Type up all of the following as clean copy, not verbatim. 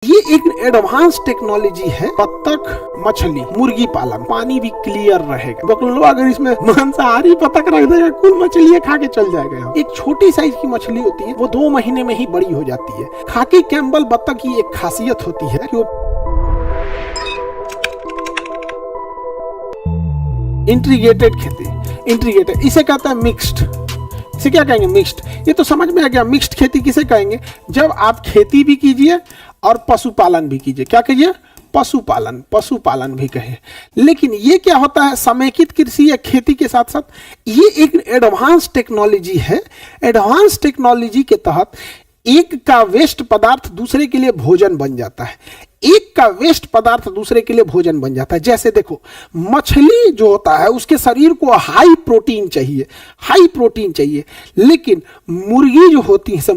ये एक advance technology है। बत्तख, मछली, मुर्गी पालन, पानी भी क्लियर रहेगा। बकलो अगर इसमें मांसाहारी बत्तख रख देगा, कुल मछली खा के चल जाएगा। एक छोटी साइज की मछली होती है, वो 2 महीने में ही बड़ी हो जाती है। खाकी कैम्बल बत्तख की एक खासियत होती है कि वो इंटीग्रेटेड खेती, इंटीग्रेटेड इसे कहता है मिक्स्ड। इसे क्या कहेंगे? मिक्स्ड। ये तो समझ में आ गया। मिक्स्ड खेती किसे कहेंगे? जब आप खेती भी कीजिए और पशुपालन भी कीजिए। क्या कीजिए? पशुपालन, पशुपालन भी कहे। लेकिन ये क्या होता है? समेकित कृषि या खेती के साथ साथ ये एक एडवांस टेक्नोलॉजी है। एडवांस टेक्नोलॉजी के तहत एक का वेस्ट पदार्थ दूसरे के लिए भोजन बन जाता है। एक का वेस्ट पदार्थ दूसरे के लिए भोजन बन जाता है। जैसे देखो, मछली जो होता है उसके शरीर को हाई प्रोटीन चाहिए, हाई प्रोटीन चाहिए। लेकिन मुर्गी जो होती है, सब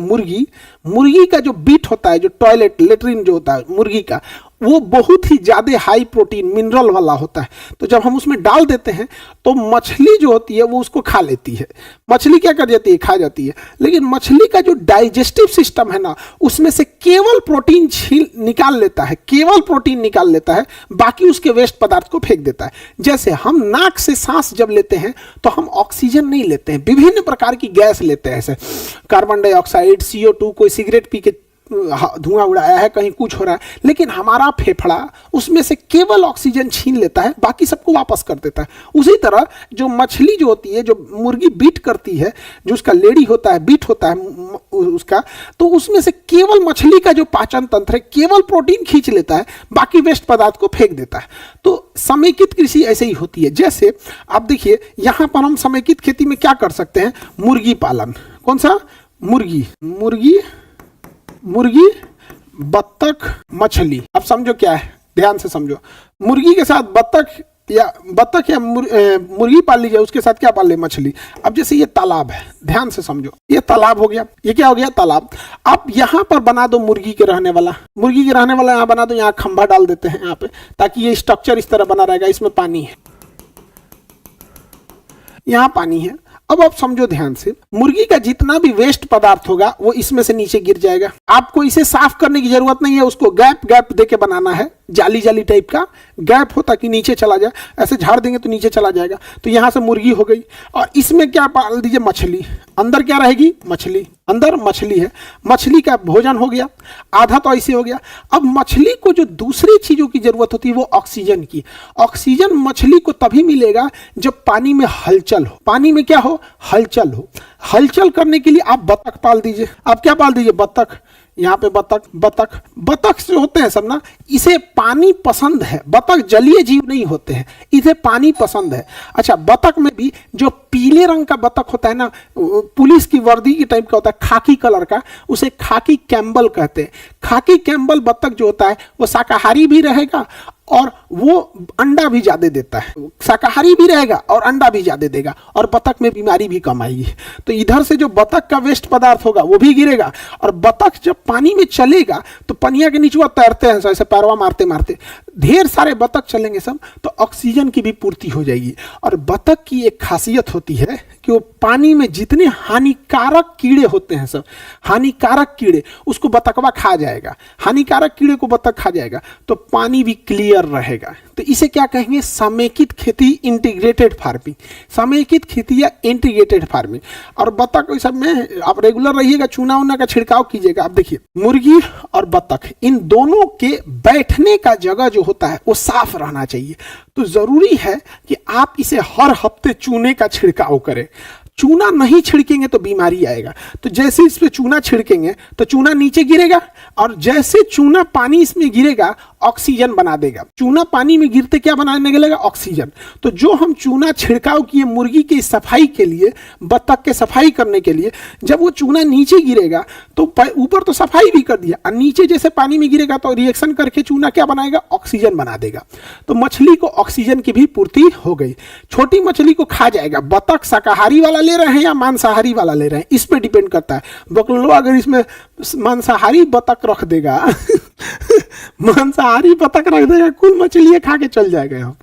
मुर्गी का जो बीट होता है, जो टॉयलेट लेटरिन जो होता है मुर्गी का, वो बहुत ही ज़्यादा हाई प्रोटीन मिनरल वाला होता है। तो जब हम उसमें डाल देते हैं तो मछली जो होती है वो उसको खा लेती है। मछली क्या कर जाती है? खा जाती है। लेकिन मछली का जो डाइजेस्टिव सिस्टम है ना, उसमें से केवल प्रोटीन निकाल लेता है, केवल प्रोटीन निकाल लेता है, बाकी उसके वेस्ट पदार्थ को फेंक देता है। जैसे हम नाक से सांस जब लेते हैं तो हम ऑक्सीजन नहीं लेते हैं, विभिन्न प्रकार की गैस लेते हैं, जैसे कार्बन डाइऑक्साइड, CO2, कोई सिगरेट पी के धुआं उड़ाया है, कहीं कुछ हो रहा है, लेकिन हमारा फेफड़ा उसमें से केवल ऑक्सीजन छीन लेता है, बाकी सबको वापस कर देता है। उसी तरह जो मछली जो होती है, जो मुर्गी बीट करती है, जो उसका लेडी होता है, बीट होता है उसका, तो उसमें से केवल मछली का जो पाचन तंत्र है केवल प्रोटीन खींच लेता है, बाकी वेस्ट पदार्थ को फेंक देता है। तो समेकित कृषि ऐसे ही होती है। जैसे आप देखिए, यहाँ पर हम समेकित खेती में क्या कर सकते हैं? मुर्गी पालन। कौन सा? मुर्गी, बत्तख, मछली। अब समझो क्या है, ध्यान से समझो। मुर्गी के साथ बत्तख या मुर्गी पाल लीजिए, उसके साथ क्या पाल ले? मछली। अब जैसे ये तालाब है, ध्यान से समझो, ये तालाब हो गया। ये क्या हो गया? तालाब। अब यहाँ पर बना दो मुर्गी के रहने वाला यहाँ बना दो, यहाँ खंभा डाल देते हैं यहाँ पे, ताकि ये स्ट्रक्चर इस तरह बना रहेगा। इसमें पानी है, यहाँ पानी है। अब आप समझो ध्यान से, मुर्गी का जितना भी वेस्ट पदार्थ होगा वो इसमें से नीचे गिर जाएगा। आपको इसे साफ करने की जरूरत नहीं है, उसको गैप देके बनाना है, जाली टाइप का गैप हो ताकि नीचे चला जाए। ऐसे झाड़ देंगे तो नीचे चला जाएगा। तो यहां से मुर्गी हो गई, और इसमें क्या पाल दीजिए? मछली। अंदर क्या रहेगी? मछली। अंदर मछली है, मछली का भोजन हो गया, आधा तो ऐसे हो गया। अब मछली को जो दूसरी चीजों की जरूरत होती है वो ऑक्सीजन की। ऑक्सीजन मछली को तभी मिलेगा जब पानी में हलचल हो। पानी में क्या हो? हलचल हो। हलचल करने के लिए आप बत्तख पाल दीजिए। आप क्या पाल दीजिए? बत्तख। यहाँ पे बत्तख जो होते हैं सब ना, इसे पानी पसंद है। बत्तख जलीय जीव नहीं होते हैं, इसे पानी पसंद है। अच्छा, बत्तख में भी जो पीले रंग का बत्तख होता है ना, पुलिस की वर्दी की टाइप का होता है, खाकी कलर का, उसे खाकी कैम्बल कहते हैं। खाकी कैम्बल बत्तख जो होता है वो शाकाहारी भी रहेगा और वो अंडा भी ज्यादा देता है। शाकाहारी भी रहेगा और अंडा भी ज्यादा देगा, और बत्तख में बीमारी भी कम आएगी। तो इधर से जो बत्तख का वेस्ट पदार्थ होगा वो भी गिरेगा, और बत्तख जब पानी में चलेगा तो पनिया के नीचे तैरते हैं, ऐसे पैरवा मारते मारते ढेर सारे बत्तख चलेंगे सब, तो ऑक्सीजन की भी पूर्ति हो जाएगी। और बत्तख की एक खासियत होती है कि वो पानी में जितने हानिकारक कीड़े होते हैं, सब हानिकारक कीड़े, उसको बत्तखवा खा जाएगा। हानिकारक कीड़े को बत्तख खा जाएगा, तो पानी भी क्लियर रहेगा। तो इसे क्या कहेंगे? समेकित खेती, इंटीग्रेटेड फार्मिंग। समेकित खेती या इंटीग्रेटेड फार्मिंग। और बत्तख सब में आप रेगुलर रहिएगा, चूना उना का छिड़काव कीजिएगा। आप देखिए, मुर्गी और बत्तख, इन दोनों के बैठने का जगह जो होता है वो साफ रहना चाहिए। तो जरूरी है कि आप इसे हर हफ्ते चूने का छिड़काव करें। चूना नहीं छिड़केंगे तो बीमारी आएगा। तो जैसे इस पे चूना छिड़केंगे तो चूना नीचे गिरेगा, और जैसे चूना पानी इसमें गिरेगा ऑक्सीजन बना देगा। चूना पानी में गिरते क्या बनाने लगेगा? ऑक्सीजन। तो जो हम चूना छिड़काव किए मुर्गी की सफाई के लिए, बत्तख के सफाई करने के लिए, जब वो चूना नीचे गिरेगा तो ऊपर तो सफाई भी कर दिया, और नीचे जैसे पानी में गिरेगा तो रिएक्शन करके चूना क्या बनाएगा? ऑक्सीजन बना देगा। तो मछली को ऑक्सीजन की भी पूर्ति हो गई। छोटी मछली को खा जाएगा। बत्तख शाकाहारी वाला ले रहे हैं या मांसाहारी वाला ले रहे हैं, इस पे डिपेंड करता है। बकलो अगर इसमें मांसाहारी बत्तख रख देगा मांसाहारी बत्तख रख देगा, कुल मछली खा के चल जाएगा यहाँ।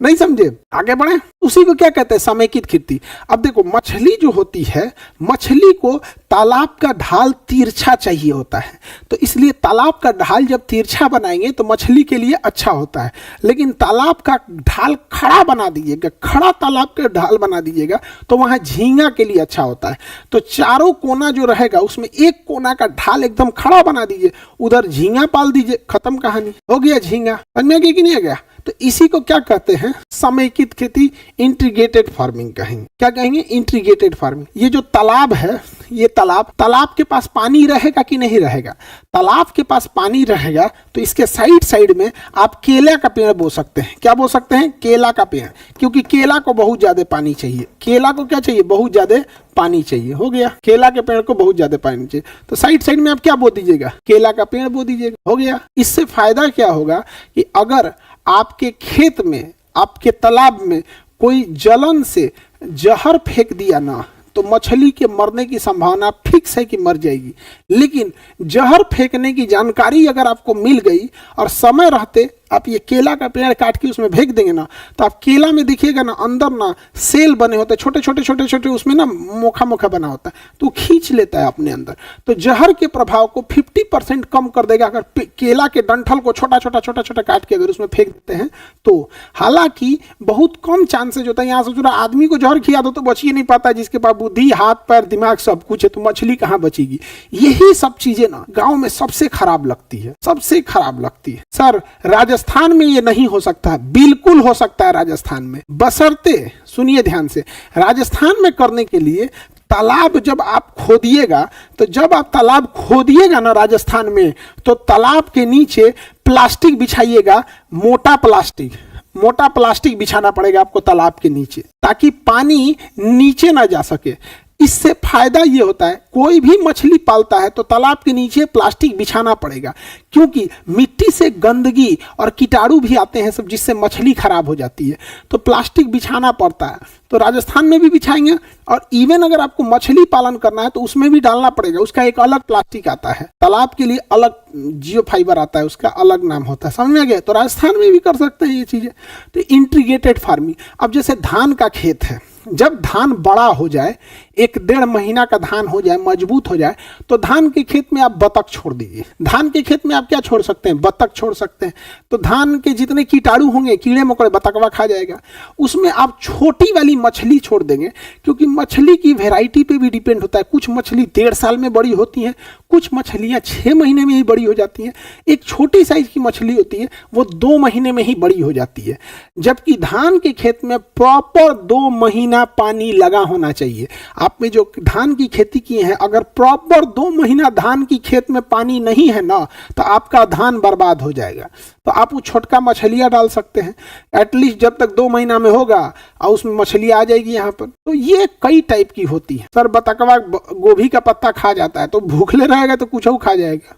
नहीं समझे, आगे बढ़े। उसी को क्या कहते हैं, समेकित खेती। अब देखो मछली जो होती है, मछली को तालाब का ढाल तिरछा चाहिए होता है, तो इसलिए तालाब का ढाल जब तिरछा बनाएंगे तो मछली के लिए अच्छा होता है। लेकिन तालाब का ढाल खड़ा बना दीजिएगा, खड़ा तालाब का ढाल बना दीजिएगा तो वहां झींगा के लिए अच्छा होता है। तो चारों कोना जो रहेगा उसमें एक कोना का ढाल एकदम खड़ा बना दीजिए, उधर झींगा पाल दीजिए, खत्म कहानी, हो गया झींगा। समझ में गया कि नहीं आ गया? तो इसी को क्या कहते हैं, समेकित खेती, इंटीग्रेटेड फार्मिंग कहेंगे। क्या कहेंगे, इंटीग्रेटेड फार्मिंग। ये जो तालाब है, ये तालाब के पास पानी रहेगा कि नहीं रहेगा? तालाब के पास पानी रहेगा तो इसके साइड साइड में आप केला का पेड़ बो सकते हैं। क्या बो सकते हैं, केला का पेड़, क्योंकि केला को बहुत ज्यादा पानी चाहिए। केला को क्या चाहिए, बहुत ज्यादा पानी चाहिए। हो गया, केला के पेड़ को बहुत ज्यादा पानी चाहिए, तो साइड साइड में आप क्या बो दीजिएगा, केला का पेड़ बो दीजिएगा। हो गया। इससे फायदा क्या होगा कि अगर आपके खेत में, आपके तालाब में कोई जलन से जहर फेंक दिया ना, तो मछली के मरने की संभावना फिक्स है कि मर जाएगी। लेकिन जहर फेंकने की जानकारी अगर आपको मिल गई और समय रहते आप ये केला का पेड़ काट के उसमें फेंक देंगे ना, तो आप केला में देखिएगा ना, अंदर ना सेल बने होते हैं, छोटे छोटे छोटे छोटे, उसमें ना मोखा मोखा बना होता है, तो खींच लेता है अपने अंदर। तो जहर के प्रभाव को 50% कम कर देगा अगर केला के डंठल को छोटा छोटा छोटा छोटा काट के अगर उसमें फेंक देते हैं तो। हालांकि बहुत कम चांसेज होता है, यहाँ से जुड़ा आदमी को जहर खिया दो तो बच ही नहीं पाता, जिसके पास बुद्धि, हाथ पैर, दिमाग सब कुछ है, तो मछली कहाँ बचेगी। यही सब चीजें ना गाँव में सबसे खराब लगती है, सबसे खराब लगती है। सर राजस्थान में ये नहीं हो सकता, बिल्कुल हो सकता है राजस्थान में, बशर्ते, सुनिए ध्यान से, राजस्थान में करने के लिए तालाब जब आप खोदिएगा, तो जब आप तालाब खोदिएगा ना राजस्थान में, तो तालाब के नीचे प्लास्टिक बिछाइएगा, मोटा प्लास्टिक बिछाना पड़ेगा आपको तालाब के नीचे, ताकि पानी नीचे ना जा सके। इससे फायदा ये होता है, कोई भी मछली पालता है तो तालाब के नीचे प्लास्टिक बिछाना पड़ेगा, क्योंकि मिट्टी से गंदगी और कीटाणु भी आते हैं सब, जिससे मछली खराब हो जाती है, तो प्लास्टिक बिछाना पड़ता है। तो राजस्थान में भी बिछाएंगे, और इवन अगर आपको मछली पालन करना है तो उसमें भी डालना पड़ेगा, उसका एक अलग प्लास्टिक आता है, तालाब के लिए अलग जियो फाइबर आता है, उसका अलग नाम होता है। समझ में आ गया? तो राजस्थान में भी कर सकते हैं ये चीजें। तो इंटीग्रेटेड फार्मिंग। अब जैसे धान का खेत है, जब धान बड़ा हो जाए, 1-1.5 महीना का धान हो जाए, मजबूत हो जाए, तो धान के खेत में आप बतख छोड़ दीजिए। धान के खेत में आप क्या छोड़ सकते हैं, बतख छोड़ सकते हैं। तो धान के जितने कीटाणु होंगे, कीड़े मकोड़े, बतखवा खा जाएगा। उसमें आप छोटी वाली मछली छोड़ देंगे, क्योंकि मछली की वैरायटी पे भी डिपेंड होता है। कुछ मछली 1.5 साल में बड़ी होती हैं, कुछ मछलियां 6 महीने में ही बड़ी हो जाती हैं। एक छोटी साइज की मछली होती है, वो 2 महीने में ही बड़ी हो जाती है। जबकि धान के खेत में प्रॉपर 2 महीना पानी लगा होना चाहिए। आपने जो धान की खेती की है, अगर प्रॉपर 2 महीना धान की खेत में पानी नहीं है ना, तो आपका धान बर्बाद हो जाएगा। तो आप वो छोटका मछलियां डाल सकते हैं, एटलीस्ट जब तक 2 महीना में होगा और उसमें मछली आ जाएगी यहाँ पर। तो ये कई टाइप की होती है। सर बतकवा गोभी का पत्ता खा जाता है, तो भूखले रहेगा तो कुछ खा जाएगा।